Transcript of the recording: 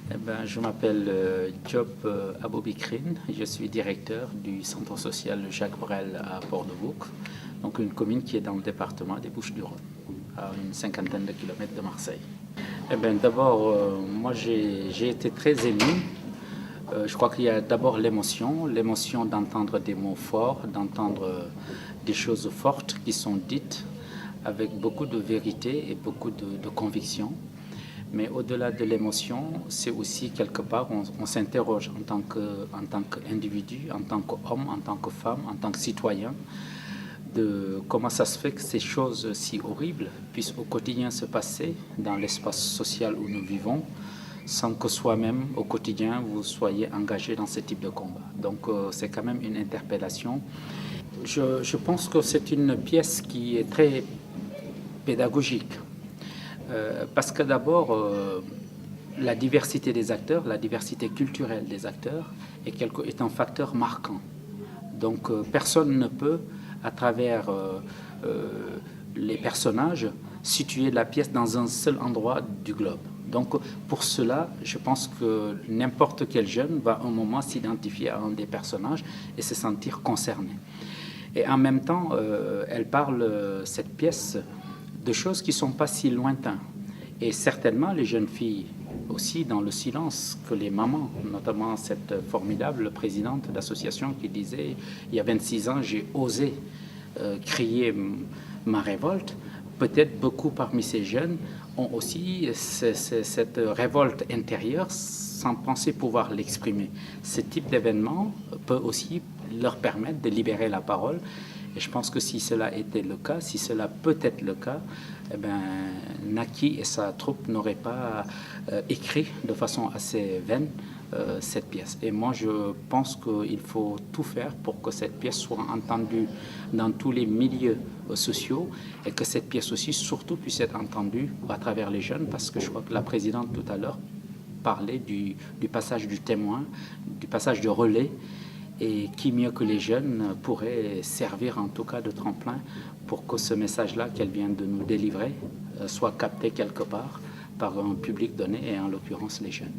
Je m'appelle Diop Aboubikrin, je suis directeur du centre social Jacques Brel à Port-de-Bouc, donc une commune qui est dans le département des Bouches-du-Rhône, à une cinquantaine de kilomètres de Marseille. D'abord, moi j'ai été très ému. Je crois qu'il y a d'abord l'émotion d'entendre des mots forts, d'entendre des choses fortes qui sont dites avec beaucoup de vérité et beaucoup de conviction. Mais au-delà de l'émotion, c'est aussi quelque part, on s'interroge en tant qu'individu, en tant qu'homme, en tant que femme, en tant que citoyen, de comment ça se fait que ces choses si horribles puissent au quotidien se passer dans l'espace social où nous vivons, sans que soi-même, au quotidien, vous soyez engagé dans ce type de combat. Donc c'est quand même une interpellation. Je pense que c'est une pièce qui est très pédagogique. Parce que d'abord, la diversité des acteurs, la diversité culturelle des acteurs est un facteur marquant. Donc personne ne peut, à travers les personnages, situer la pièce dans un seul endroit du globe. Donc pour cela, je pense que n'importe quel jeune va un moment s'identifier à un des personnages et se sentir concerné. Et en même temps, elle parle, cette pièce, de choses qui ne sont pas si lointaines. Et certainement, les jeunes filles aussi, dans le silence, que les mamans, notamment cette formidable présidente d'association qui disait « il y a 26 ans, j'ai osé crier ma révolte », peut-être beaucoup parmi ces jeunes ont aussi cette révolte intérieure sans penser pouvoir l'exprimer. Ce type d'événement peut aussi leur permettre de libérer la parole. Et je pense que si cela était le cas, si cela peut être le cas, Naki et sa troupe n'auraient pas écrit de façon assez vaine cette pièce. Et moi, je pense qu'il faut tout faire pour que cette pièce soit entendue dans tous les milieux sociaux et que cette pièce aussi, surtout, puisse être entendue à travers les jeunes, parce que je crois que la présidente, tout à l'heure, parlait du passage du témoin, du passage de relais. Et qui mieux que les jeunes pourrait servir en tout cas de tremplin pour que ce message-là qu'elle vient de nous délivrer soit capté quelque part par un public donné, et en l'occurrence les jeunes.